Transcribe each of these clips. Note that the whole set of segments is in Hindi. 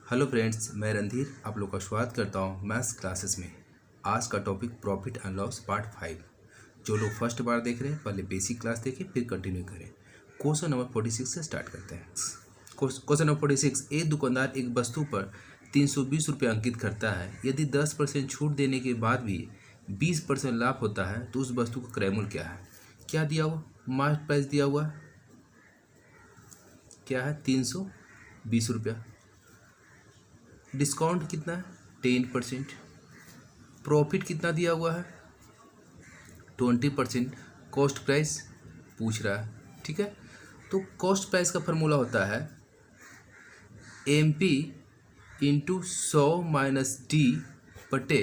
हेलो फ्रेंड्स, मैं रणधीर आप लोग का स्वागत करता हूं मैथ्स क्लासेस में। आज का topic profit and loss part 5। जो लोग फर्स्ट बार देख रहे हैं पहले बेसिक क्लास देखें फिर कंटिन्यू करें। क्वेश्चन नंबर 46 से स्टार्ट करते हैं। क्वेश्चन नंबर 46, एक दुकानदार एक वस्तु पर 320 रुपये अंकित करता है। यदि 10% छूट देने के बाद भी 20% लाभ होता है तो उस वस्तु का क्रय मूल्य क्या है। क्या दिया हुआ, मार्केट प्राइस दिया हुआ है, क्या है 320 रुपया। डिस्काउंट कितना है 10%। प्रॉफिट कितना दिया हुआ है 20%। कॉस्ट प्राइस पूछ रहा है, ठीक है। तो कॉस्ट प्राइस का फॉर्मूला होता है MP इंटू 100 माइनस D बटे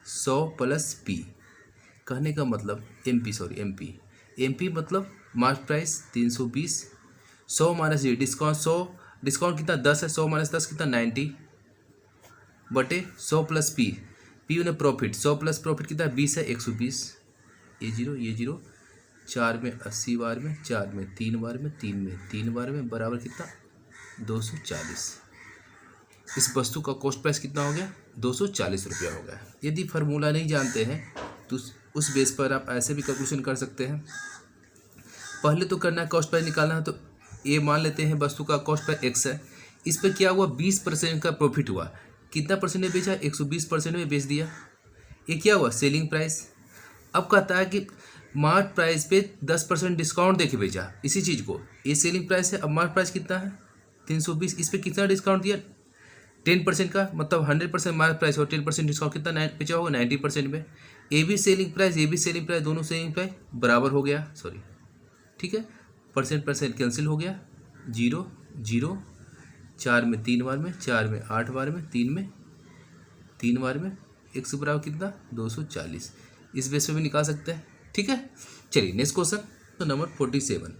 100 प्लस P। कहने का मतलब MP मतलब market price 320, 100 minus D discount कितना 10 है, 100 माइनस 10 कितना 90 बटे 100 प्लस P उन्हें प्रॉफिट 100 प्लस प्रॉफिट कितना 20 है 120। ये जीरो 4 में 80 बार में 4 में 3 बार में 3 में 3 बार में बराबर कितना 240। इस वस्तु का कॉस्ट प्राइस कितना हो गया 240 रुपया हो गया। यदि फार्मूला नहीं जानते हैं तो उस बेस पर आप ऐसे भी कैलकुलेशन कर सकते हैं। पहले तो करना है कॉस्ट प्राइस निकालना है, तो ये मान लेते हैं वस्तु का कॉस्ट प्राइस x है। इस पर क्या हुआ 20% का प्रॉफिट हुआ। कितना परसेंट में बेचा 120% में बेच दिया। ये क्या हुआ सेलिंग प्राइस। अब कहता है कि मार्केट प्राइस पे 10% डिस्काउंट देके बेचा इसी चीज़ को, ये सेलिंग प्राइस है। अब मार्केट प्राइस कितना है 320, इस पर कितना डिस्काउंट दिया 10% का, मतलब 100% मार्केट प्राइस और 10% डिस्काउंट कितना बेचा होगा 90% में। ये भी सेलिंग प्राइस दोनों सेलिंग प्राइस बराबर हो गया, सॉरी ठीक है। परसेंट कैंसिल हो गया, 0 0 4 में 3 बार में 4 में 8 बार में 3 में 3 बार में 100 बराबर कितना 240। इस बेस पे भी निकाल सकते हैं, ठीक है। चलिए next question number 47।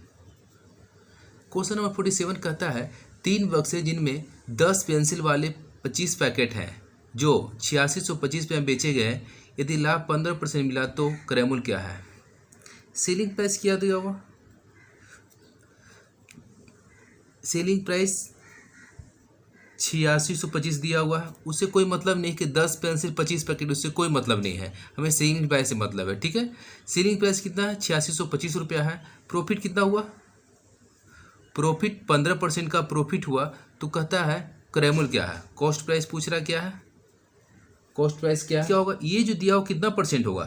Question number 47 कहता है 3 बक्से जिनमें 10 पेंसिल वाले 25 पैकेट हैं जो 8625 रुपये में बेचे गए। यदि लाभ 15% मिला तो क्रय मूल्य क्या है। सेलिंग प्राइस क्या दिया होगा, सेलिंग प्राइस 8625 दिया हुआ है। उससे कोई मतलब नहीं कि 10 पेंसिल 25 पैकेट, उससे कोई मतलब नहीं है, हमें सेलिंग प्राइस से मतलब है, ठीक है। सेलिंग प्राइस कितना है 8625 रुपया है। प्रॉफिट कितना हुआ, प्रॉफिट 15% का प्रॉफिट हुआ। तो कहता है क्रय मूल्य क्या है। कॉस्ट प्राइस पूछ रहा क्या है, कॉस्ट प्राइस क्या होगा। ये जो दिया हो कितना परसेंट होगा,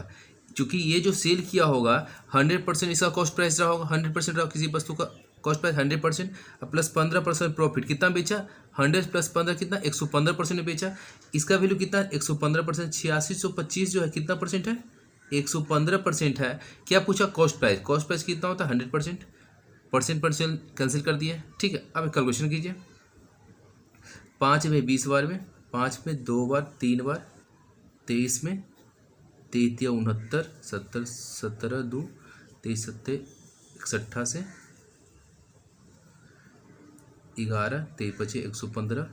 क्योंकि ये जो सेल किया होगा 100% इसका कॉस्ट प्राइस रहा होगा। 100% रहा किसी वस्तु का कॉस्ट प्राइस 100% प्लस 15% प्रॉफिट कितना बेचा 100 प्लस 15 कितना 115% में बेचा। इसका वैल्यू कितना 115%। 8625 जो है कितना परसेंट है 115% है। क्या पूछा कॉस्ट प्राइस कितना होता है 100%। परसेंट कैंसिल कर दिए, ठीक है। अब कैलकुलेशन कीजिए 5 में 20 बार में 5 में 2 बार 3 बार 23 में 33 69 70 17 2 23 7 61 से 11 23 25 115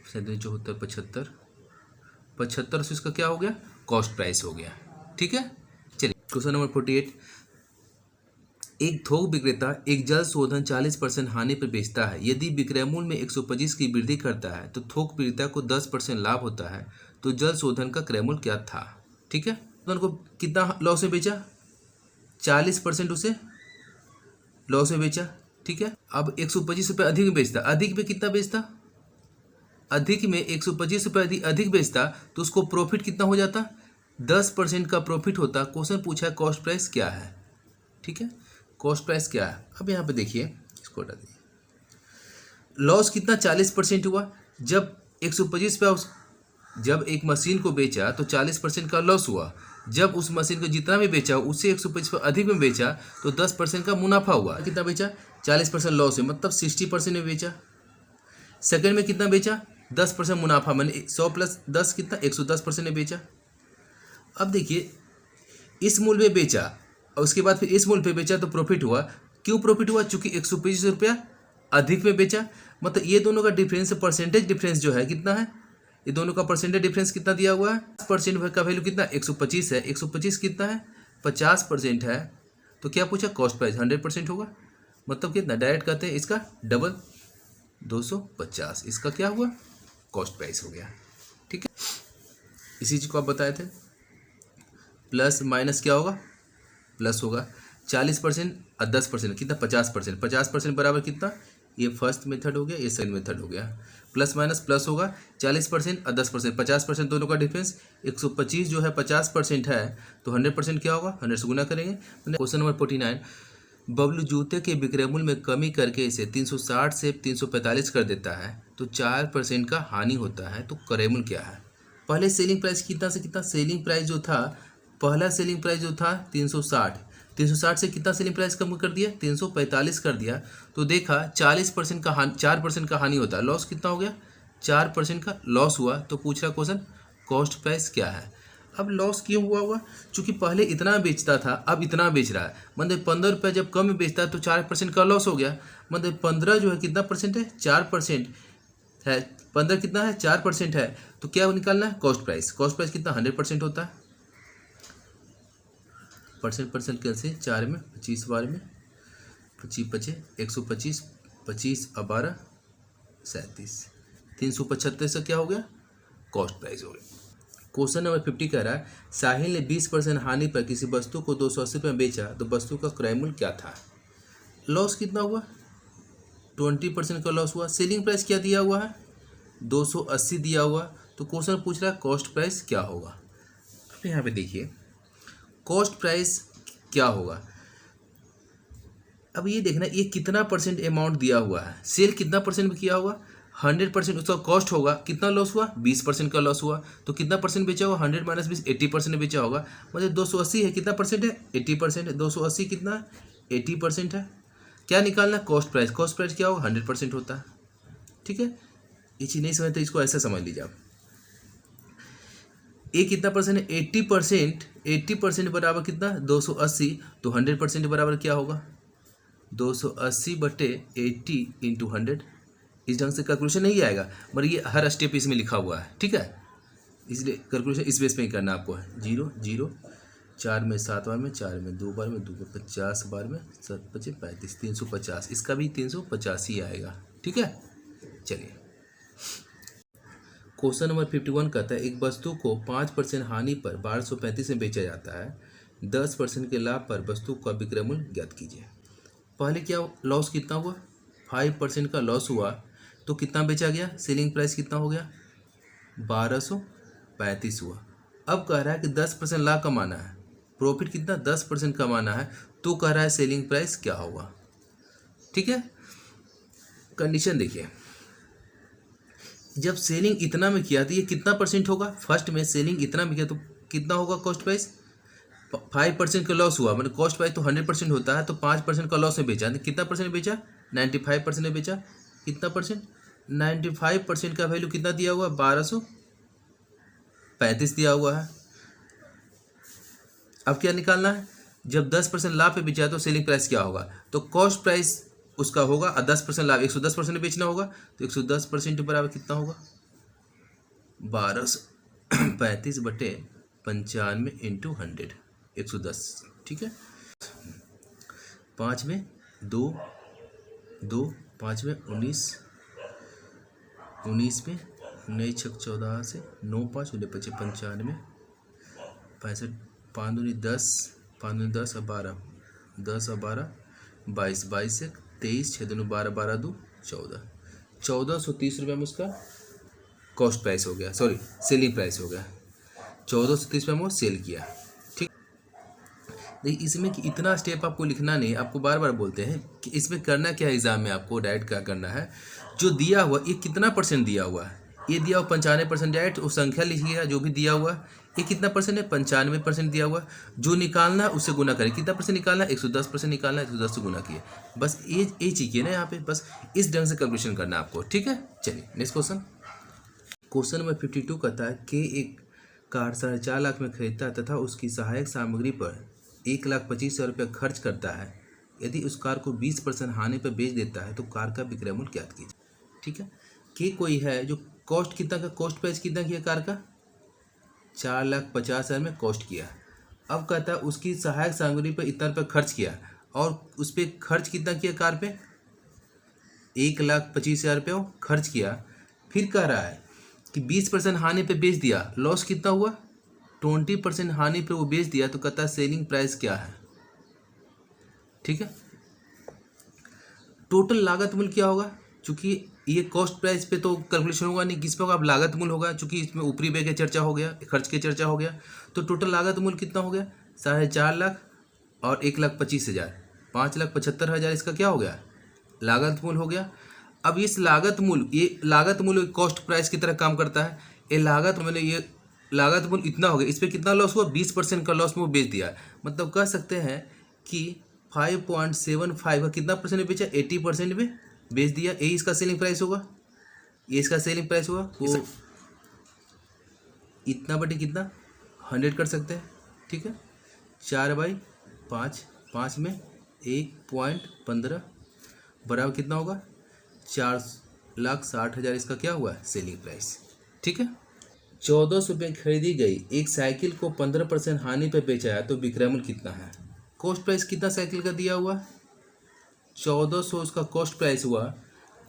37 74 75 से इसका क्या हो गया कॉस्ट प्राइस हो गया, ठीक है। चलिए क्वेश्चन नंबर 48। एक थोक विक्रेता एक जल शोधन 40% हानि पर बेचता है। यदि विक्रय मूल्य में 125 की वृद्धि करता है तो थोक विक्रेता को 10% लाभ होता है। तो जल शोधन का क्रय मूल्य क्या था, ठीक है। तो उनको कितना लॉस में बेचा 40% उसे लॉस में बेचा, ठीक है। अब 125 रुपये अधिक में बेचता, अधिक में कितना बेचता, अधिक में 125 रुपये अधिक बेचता तो उसको प्रॉफिट कितना हो जाता 10% का प्रॉफिट होता। क्वेश्चन पूछा है कॉस्ट प्राइस क्या है, ठीक है। कॉस्ट प्राइस क्या है, अब यहाँ पे देखिए इसको हटा दीजिए। लॉस कितना 40% हुआ। जब 125 रुपया जब एक मशीन को बेचा तो 40% का लॉस हुआ। जब उस मशीन को जितना भी बेचा उससे 125 पर अधिक में बेचा तो 10% का मुनाफा हुआ। कितना बेचा 40% लॉस है, मतलब 60% में बेचा। सेकंड में कितना बेचा 10% मुनाफा, मैंने 100 प्लस 10 कितना 110% में बेचा। अब देखिए इस मूल्य में बेचा और उसके बाद फिर इस मूल्य पे बेचा तो प्रॉफिट हुआ। क्यों प्रॉफिट हुआ, चूंकि 125 रुपया अधिक में बेचा। मतलब ये दोनों का डिफरेंस, परसेंटेज डिफरेंस जो है कितना है, ये दोनों का परसेंटेज डिफरेंस कितना दिया हुआ है। 10% का वैल्यू कितना 125 है, 125 कितना है 50% है। तो क्या पूछा कॉस्ट प्राइस 100% होगा, मतलब कितना डायरेक्ट कहते हैं इसका डबल। 250, इसका क्या हुआ, कॉस्ट प्राइस हो गया। ठीक है, इसी चीज़ को आप बताए थे। प्लस माइनस क्या होगा, प्लस होगा। 40% और 10% कितना, 50%। 50% बराबर कितना, ये फर्स्ट मेथड हो गया, ये सेकंड मेथड हो गया। प्लस माइनस प्लस होगा, 40% और 10%, 50% दोनों का डिफरेंस 125 जो है 50% है, तो 100% क्या होगा, 100 से गुना करेंगे। क्वेश्चन नंबर 49, बबलू जूते के विक्रय मूल्य में कमी करके इसे 360 से 345 कर देता है, तो 4% का हानि होता है, तो क्रय मूल्य क्या है। पहले सेलिंग प्राइस कितना से कितना, सेलिंग प्राइस जो था, पहला सेलिंग प्राइस जो था 360 से कितना सेलिंग प्राइस कम कर दिया, 345 कर दिया, तो देखा 40% का 4% का हानि होता है, लॉस कितना हो गया, 4% का लॉस हुआ। तो पूछ रहा क्वेश्चन कॉस्ट प्राइस क्या है। अब लॉस क्यों हुआ हुआ, चूंकि पहले इतना बेचता था अब इतना बेच रहा है, मतलब 15 रुपये जब कम में बेचता है तो 4% का लॉस हो गया। मतलब 15 जो है कितना परसेंट है, 4% है। 15 कितना है, 4% है, तो क्या निकालना है, कॉस्ट प्राइस। कॉस्ट प्राइस कितना, 100% होता है। परसेंट कैसे, 4 में 25 बार में 25 125, 25 और 12 37, 375 से क्या हो गया, कॉस्ट प्राइस हो गया। क्वेश्चन नंबर 50 कह रहा है, साहिल ने 20% हानि पर किसी वस्तु को 280 रुपये में बेचा, तो वस्तु का क्रय मूल्य क्या था। लॉस कितना हुआ, 20% का लॉस हुआ। सेलिंग प्राइस क्या दिया हुआ है, 280 दिया हुआ, तो क्वेश्चन पूछ रहा है कॉस्ट प्राइस क्या होगा। अब यहाँ पे देखिए कॉस्ट प्राइस क्या होगा। अब ये देखना ये कितना परसेंट अमाउंट दिया हुआ है, सेल कितना परसेंट में किया हुआ, 100%, उसका कॉस्ट होगा, कितना लॉस हुआ, 20% का लॉस हुआ, तो कितना परसेंट बेचा होगा, 100 माइनस 20, 80% बेचा होगा। मतलब 280 है, कितना परसेंट है, 80% है। 280 कितना, 80% है। क्या निकालना, कॉस्ट प्राइस। कॉस्ट प्राइस क्या होगा, 100% होता है। ठीक है, ये चीज़ नहीं समझते, इसको ऐसा समझ लीजिए आप। ए कितना परसेंट है, 80%। 80% बराबर कितना, 280, तो 100% बराबर क्या होगा, 280/80 इंटू 100। इस ढंग से कैलकुलेशन नहीं आएगा, मगर ये हर स्टेप इसमें लिखा हुआ है। ठीक है, इसलिए कैलकुलेशन इस बेस पे ही करना आपको है। 0 0, 4 में 7 बार में, 4 में 2 बार में, 2 में 50 बार में, 7 5 35, 350, इसका भी 350 ही आएगा। ठीक है, चलिए क्वेश्चन नंबर 51 कहता है, एक वस्तु को 5% हानि पर 1235 में बेचा जाता है, 10% के लाभ पर वस्तु का विक्रय मूल्य ज्ञात कीजिए। पहले क्या लॉस कितना हुआ, 5% का लॉस हुआ, तो कितना बेचा गया, सेलिंग प्राइस कितना हो गया, 1235 हुआ। अब कह रहा है कि 10% लाभ कमाना है, प्रॉफिट कितना, 10% कमाना है, तो कह रहा है सेलिंग प्राइस क्या होगा। ठीक है, कंडीशन देखिए, जब सेलिंग इतना में किया तो ये कितना परसेंट होगा, फर्स्ट में सेलिंग इतना में किया तो कितना होगा कॉस्ट प्राइस, 5% का लॉस हुआ, मतलब कॉस्ट प्राइस तो 100% होता है, तो 5% का लॉस में बेचा, तो कितना परसेंट बेचा, 95% में बेचा। कितना परसेंट, 95% का वैल्यू कितना दिया हुआ, 1235 दिया हुआ है। अब क्या निकालना है, जब 10% लाभ पे बेचा तो सेलिंग प्राइस क्या होगा, तो कॉस्ट प्राइस उसका होगा और 10% लाभ, 110% बेचना होगा, तो 110% बराबर कितना होगा, 1235/95 इंटू 100, 110। ठीक है, 5 में 2 2, 5 में 19, 19 में 9 6 14 से 9 5 9 5 95, 65, 5 दूनी 10, 5 दूनी 10 और 12, 10 और 12 22, 22 से 23, 6 दूनी 12, 12 2 14, 1430 रुपये में उसका कॉस्ट प्राइस हो गया, सॉरी सेलिंग प्राइस हो गया। 1430 रुपये में वो सेल किया। ठीक, देखिए इसमें कि इतना स्टेप आपको लिखना नहीं, आपको बार बार बोलते हैं कि इसमें करना क्या है, एग्जाम में आपको डायरेक्ट क्या करना है, जो दिया हुआ ये कितना परसेंट दिया हुआ है, ये दिया हुआ 95% डायरेक्ट उस संख्या लिखिएगा जो भी दिया हुआ, ये कितना परसेंट है, 95% दिया हुआ, जो निकालना है उससे गुना करें, कितना परसेंट निकालना है, 110% निकालना है, 110 से गुना किए, बस ये चीज़ ना यहाँ पे, बस इस ढंग से कैलकुलेशन करना है आपको। ठीक है, चलिए नेक्स्ट क्वेश्चन। क्वेश्चन नंबर 52 कहता है कि एक कार 4.5 लाख में खरीदता है तथा उसकी सहायक सामग्री पर 1,25,000 रुपये खर्च करता है, यदि उस कार को 20% हानि पर बेच देता है तो कार का विक्रय मूल्य ज्ञात कीजिए। ठीक है, कि कोई है जो कॉस्ट कितना का, कॉस्ट प्राइस कितना किया कार का, 4,50,000 में कॉस्ट किया। अब कहता है उसकी सहायक सामग्री पर इतना रुपये खर्च किया और उस पर खर्च कितना किया कार पे, 1,25,000 रुपये खर्च किया, फिर कह रहा है कि 20% हानि पे बेच दिया, लॉस कितना हुआ, 20% हानि पे वो बेच दिया, तो कहता है सेलिंग प्राइस क्या है। ठीक है, टोटल लागत मूल्य क्या होगा, चूंकि ये कॉस्ट प्राइस पे तो कैलकुलेशन होगा नहीं, किस पे होगा, अब लागत मूल्य होगा, चूंकि इसमें ऊपरी व्यय की चर्चा हो गया, खर्च की चर्चा हो गया, तो टोटल लागत मूल्य कितना हो गया, 4.5 लाख और 1,25,000, 5,75,000 इसका क्या हो गया, लागत मूल्य हो गया। अब इस लागत मूल्य, ये लागत मूल्य कॉस्ट प्राइस की तरह काम करता है। ये लागत मूल्य इतना हो गया, इस पर कितना लॉस हुआ, 20% का लॉस में वो बेच दिया। मतलब कह सकते हैं कि 5.75 का कितना परसेंट में बेचा, 80% में बेच दिया, यही इसका सेलिंग प्राइस होगा, ये इसका सेलिंग प्राइस होगा। वो इतना बटे कितना 100 कर सकते हैं। ठीक है, 4/5, 5 में 1.15 बराबर कितना होगा, 4,60,000 इसका क्या हुआ, सेलिंग प्राइस। ठीक है, 1,400 रुपये खरीदी गई एक साइकिल को 15% हानि पर बेचा है, तो विक्रय मूल्य कितना है। कॉस्ट प्राइस कितना साइकिल का दिया हुआ, 1,400 उसका कॉस्ट प्राइस हुआ,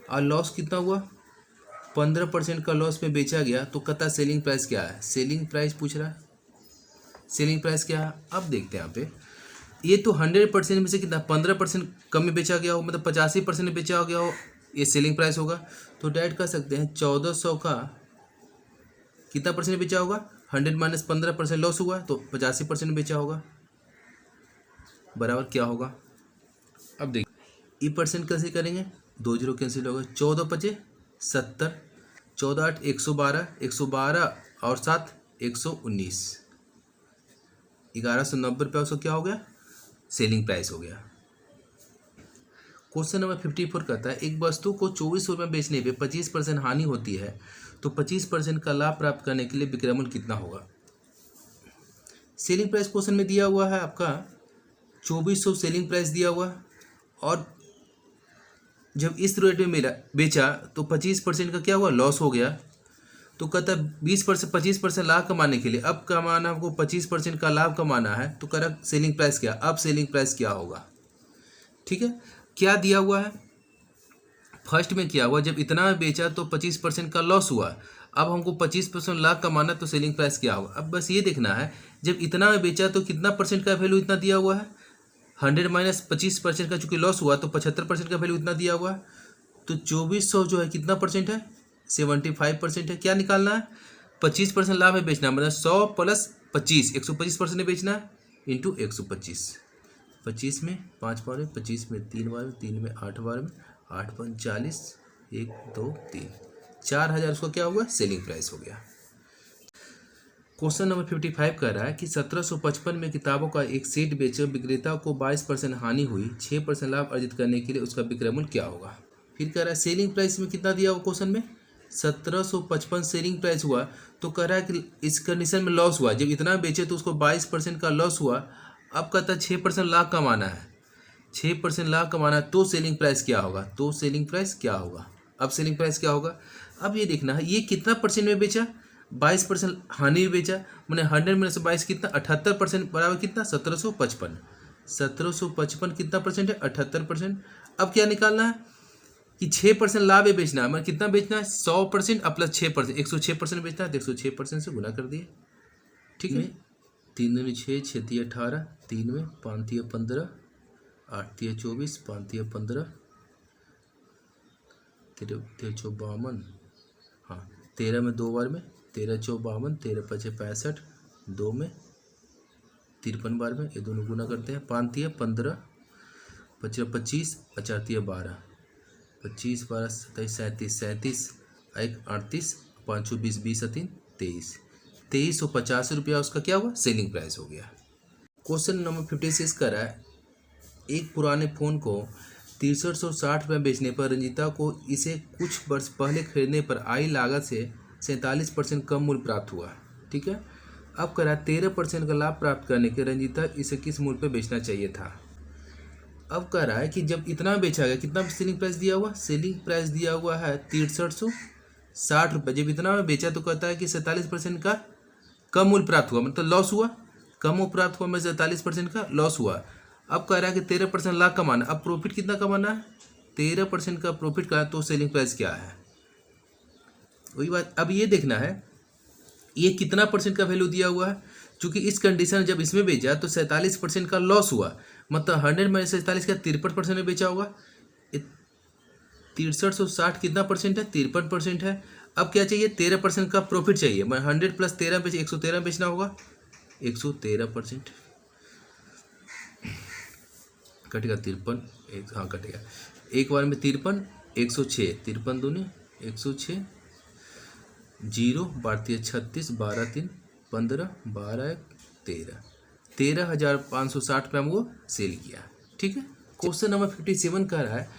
और लॉस कितना हुआ, 15% का लॉस में बेचा गया, तो कहता सेलिंग प्राइस क्या है, सेलिंग प्राइस पूछ रहा है, सेलिंग प्राइस क्या है। अब देखते हैं यहाँ पे, ये तो 100% में से कितना 15% कम में बेचा गया हो, मतलब 85% में बेचा गया हो, ये सेलिंग प्राइस होगा। तो डायरेक्ट कर सकते हैं 1,400 का कितना परसेंट बेचा होगा, 100 माइनस 15% लॉस हुआ, तो 85% बेचा होगा, बराबर क्या होगा। अब देखिए ई परसेंट कैसे करेंगे, 2 जीरो कैंसिल होगा, 14 पचे 70, 14 8 112, 112 और 7 119, 1,190 रुपये उसका क्या हो गया, सेलिंग प्राइस हो गया। क्वेश्चन नंबर 54 कहता है एक वस्तु को 24 रुपये में बेचने पे 25% हानि होती है, तो 25% का लाभ प्राप्त करने के लिए विक्रय मूल्य कितना होगा। सेलिंग प्राइस क्वेश्चन में दिया हुआ है आपका 2400 सेलिंग प्राइस दिया हुआ, और जब इस रेट में मेरा बेचा तो 25% का क्या हुआ, लॉस हो गया। तो कहता है 20% 25% लाभ कमाने के लिए, अब कमाना आपको 25% का लाभ कमाना है, तो कह रहा सेलिंग प्राइस क्या, अब सेलिंग प्राइस क्या होगा। ठीक है, क्या दिया हुआ है, फर्स्ट में क्या हुआ, जब इतना बेचा तो 25% का लॉस हुआ, अब हमको 25% लाभ कमाना, तो सेलिंग प्राइस क्या होगा। अब बस ये देखना है, जब इतना बेचा तो कितना परसेंट का वैल्यू इतना दिया हुआ है, 100 माइनस 25% का चूंकि लॉस हुआ, तो 75% का वैल्यू इतना दिया हुआ है, तो 2400 जो है कितना परसेंट है, 75% है। क्या निकालना है, 25% लाभ है बेचना, मतलब 100 प्लस 25, 125% है बेचना है, इंटू 125, 25 में 5 बार में, 25 में 3 बार में, 3 में 8 बार में, 8 5 40, 1 2 3, 4,000 उसका क्या होगा, सेलिंग प्राइस हो गया। क्वेश्चन नंबर 55 कह रहा है कि 1755 में किताबों का एक सेट बेचे, विक्रेता को 22% हानि हुई, 6% लाभ अर्जित करने के लिए उसका विक्रय मूल्य क्या होगा। फिर कह रहा है सेलिंग प्राइस में कितना दिया हुआ क्वेश्चन में, 1755 सेलिंग प्राइस हुआ, तो कह रहा है कि इस कंडीशन में लॉस हुआ, जब इतना बेचे तो उसको 22% का लॉस हुआ, अब कहता है 6% लाभ कमाना है, 6% लाभ कमाना है, तो सेलिंग प्राइस क्या होगा, तो सेलिंग प्राइस क्या होगा। अब सेलिंग प्राइस क्या होगा, अब ये देखना है ये कितना परसेंट में बेचा, 22% हानि में बेचा, मैंने 100 में से 22 कितना 78% बराबर कितना 1755, 1755 कितना परसेंट है 78%। अब क्या निकालना है कि 6% लाभ है बेचना है, मतलब कितना बेचना है 100% अब प्लस 6%, 106% बेचना है, तो 106% से गुना कर दिए। ठीक है, 3 दूनी 6, 6 तिया 18, 3 में 5 तिया 15, 8 तिया 24, 5 तिया 15, 13 चौ 52, हाँ 13 में 2 बार में, 13 चौ 52, 13 पचे 65, 2 में 53 बार में, ये दोनों गुना करते हैं, 5 तिया 15, 25, 4 तिया 12, 25 12 27 37 37, 1 38, 5 20 20 3 23, 2350 रुपया उसका क्या हुआ, सेलिंग प्राइस हो गया। क्वेश्चन नंबर 56 कर रहा है एक पुराने फ़ोन को 6360 रुपये बेचने पर रंजीता को इसे कुछ वर्ष पहले खरीदने पर आई लागत से 47% कम मूल्य प्राप्त हुआ। ठीक है, अब कह रहा है 13% का लाभ प्राप्त करने के रंजीता इसे किस मूल्य पर बेचना चाहिए था। अब कह रहा है कि जब इतना बेचा गया, कितना सेलिंग प्राइस दिया हुआ, सेलिंग प्राइस दिया हुआ है 6360 रुपये, जब इतना में बेचा तो कहता है कि 47% का कम मूल्य प्राप्त हुआ, मतलब लॉस हुआ, कम मूल्य प्राप्त हुआ में 47% का लॉस हुआ। अब कह रहा है कि 13% लाभ कमाना, अब प्रॉफिट कितना कमाना है, 13% का प्रॉफिट करा तो सेलिंग प्राइस क्या है, वही बात। अब ये देखना है ये कितना परसेंट का वैल्यू दिया हुआ है, क्योंकि इस कंडीशन में जब इसमें बेचा तो 47% का लॉस हुआ, मतलब 100 में 47 का 53% में बेचा होगा। 6360 कितना परसेंट है, 53% है। अब क्या चाहिए, 13% का प्रॉफिट चाहिए, मैं 100 प्लस 13 बेच 113 बेचना होगा, 113%। कटेगा 53, एक हाँ कटेगा, एक बार में 53, 106, 53 दूनी 106, 0 भारतीय 36, 12 3 15, 12 1 13,560 रुपये में वो सेल किया। ठीक है। क्वेश्चन नंबर 57 कह रहा है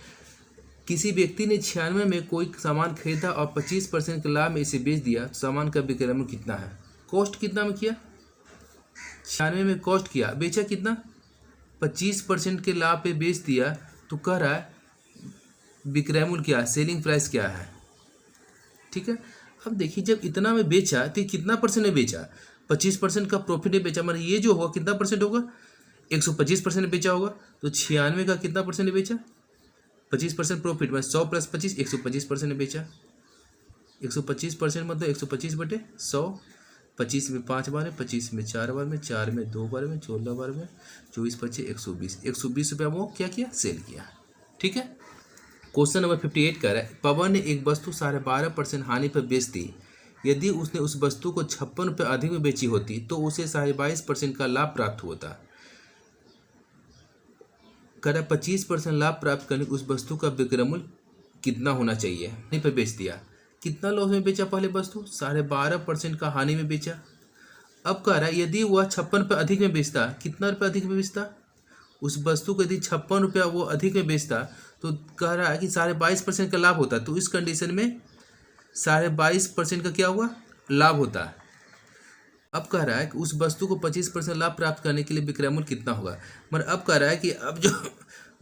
किसी व्यक्ति ने 96 में कोई सामान खरीदा और 25% के लाभ में इसे बेच दिया, तो सामान का विक्रय मूल्य कितना है। कॉस्ट कितना में किया, 96 में कॉस्ट किया, बेचा कितना, 25% के लाभ पे बेच दिया, तो कह रहा है विक्रय मूल्य क्या है, सेलिंग प्राइस क्या है। ठीक है। अब देखिए जब इतना में बेचा तो कितना परसेंट में बेचा, 25% का प्रॉफिट में बेचा, मतलब ये जो होगा कितना परसेंट होगा, 125% में बेचा होगा, तो 96 का कितना परसेंट में बेचा, 25% प्रॉफिट में 100 प्लस 25, 125% में बेचा। 125% मतलब 125/100, 25 में 5 बार है, 25 में 4 बार में, 4 में 2 बार में, 14 बार में, 24 25 120, 120 रुपया वो क्या किया, सेल किया। ठीक है। क्वेश्चन नंबर 58 कह रहा है पवन ने एक वस्तु 12.5% हानि पर बेच दी, यदि उसने उस वस्तु को 56 रुपये अधिक में बेची होती तो उसे 22.5% का लाभ प्राप्त होता। कह रहा 25% लाभ प्राप्त करने उस वस्तु का विक्रय मूल्य कितना होना चाहिए, हानि पर बेच दिया, कितना लॉस में बेचा, पहले वस्तु 12.5% का हानि में बेचा। अब कह रहा है यदि वह 56 रुपये अधिक में बेचता, कितना रुपये अधिक में बेचता, उस वस्तु को यदि 56 रुपया वो अधिक में बेचता तो कह रहा है कि 22.5% का लाभ होता, तो इस कंडीशन में 22.5% का क्या हुआ, लाभ होता है। अब कह रहा है कि उस वस्तु को 25% लाभ प्राप्त करने के लिए विक्रय मूल्य कितना होगा, मतलब अब कह रहा है कि अब जो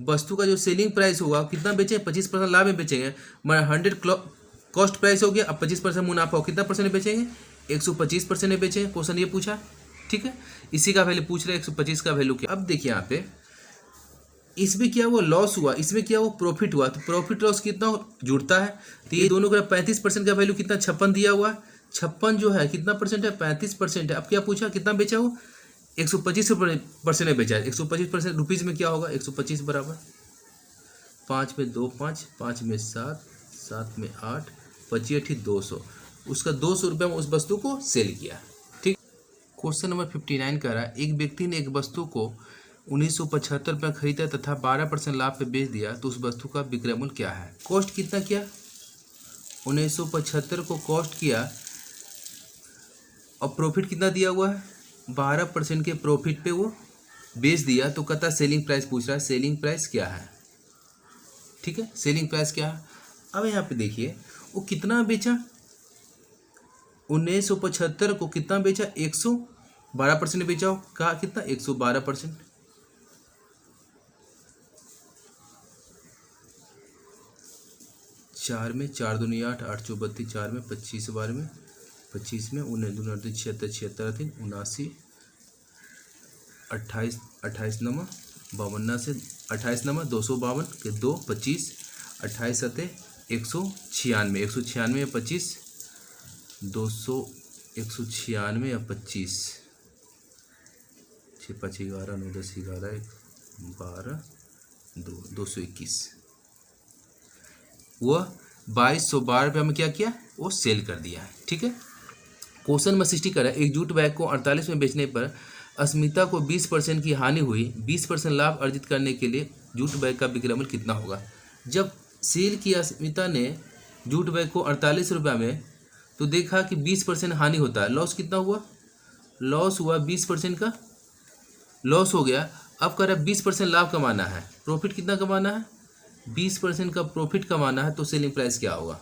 वस्तु का जो सेलिंग प्राइस होगा कितना बेचेंगे, 25% लाभ में बेचेंगे, मतलब 100 कॉस्ट प्राइस हो गया, अब 25% मुनाफा हो, कितना परसेंट में बेचेंगे, 125% में बेचेंगे। क्वेश्चन ये पूछा। ठीक है। इसी का वैल्यू पूछ रहे हैं, 125 का वैल्यू क्या। अब देखिए यहाँ पे इसमें क्या हुआ, लॉस हुआ, इसमें क्या हुआ, प्रॉफिट हुआ, तो प्रॉफिट लॉस कितना जुड़ता है, तो ये दोनों का 35% का वैल्यू कितना, 56 दिया हुआ, 56 जो है कितना परसेंट है, 35% है। अब क्या पूछा, कितना बेचा हो, 125% में बेचा है, 125% रुपीज़ में क्या होगा, 125 बराबर 5 में 2 5, 5 में 7, 7 में 8, 25 200, उसका 200 रुपये में उस वस्तु को सेल किया। ठीक। क्वेश्चन नंबर 59 कह रहा है एक व्यक्ति ने एक वस्तु को 1975 रुपये खरीदा तथा 12% लाभ पे बेच दिया, तो उस वस्तु का विक्रय मूल्य क्या है। कॉस्ट कितना किया, 1975 को कॉस्ट किया और प्रॉफिट कितना दिया हुआ है, 12% के प्रॉफिट पे वो बेच दिया, तो कहता सेलिंग प्राइस पूछ रहा है, सेलिंग प्राइस क्या है। ठीक है। सेलिंग प्राइस क्या है। अब यहाँ पे देखिए वो कितना बेचा, 1975 को कितना बेचा, 112% बेचा हो, कहा कितना, 112%। 4 में 4 दूनी 8, 8 चौ 32, 4 में 25 बार में, 25 में 19 दूनी 38, 76 76 3 79, 28 28 नमा 52 से 28 नमा 252 के 2 25, 28 सतह 196, 196 या 25, 200 196 या 25, 6 5 11 9 10 11 12 2 221, वह 2212 रुपये में क्या किया, वो सेल कर दिया है। ठीक है। क्वेश्चन नंबर 60 कर एक जूट बैग को 48 में बेचने पर अस्मिता को 20% की हानि हुई, 20% लाभ अर्जित करने के लिए जूट बैग का विक्रय मूल्य कितना होगा। जब सेल किया अस्मिता ने जूट बैग को 48 रुपये में, तो देखा कि 20% हानि होता है, लॉस कितना हुआ, लॉस हुआ 20% का लॉस हो गया। अब कह रहा है 20% लाभ कमाना है, प्रॉफिट कितना कमाना है, 20% का प्रॉफिट कमाना है, तो सेलिंग प्राइस क्या होगा,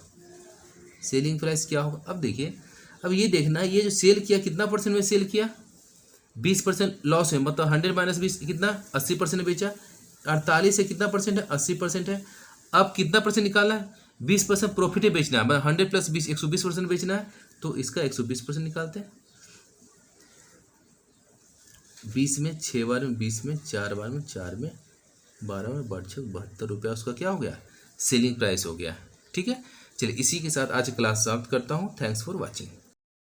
सेलिंग प्राइस क्या होगा। अब देखिए अब ये देखना ये जो सेल किया कितना परसेंट में सेल किया, 20% लॉस है, मतलब 100 माइनस 20 कितना, 80% में बेचा, 48 से कितना परसेंट है, 80% है। अब कितना परसेंट निकालना है, 20% प्रॉफिट है बेचना है, मतलब 100 प्लस 20 120% बेचना है, तो इसका 120% निकालते हैं। 20 में 6 बार में, 20 में 4 बार में, 4 में 12 में 62 72 रुपया उसका क्या हो गया, सेलिंग प्राइस हो गया। ठीक है, चलिए इसी के साथ आज क्लास समाप्त करता हूँ। Thanks for watching.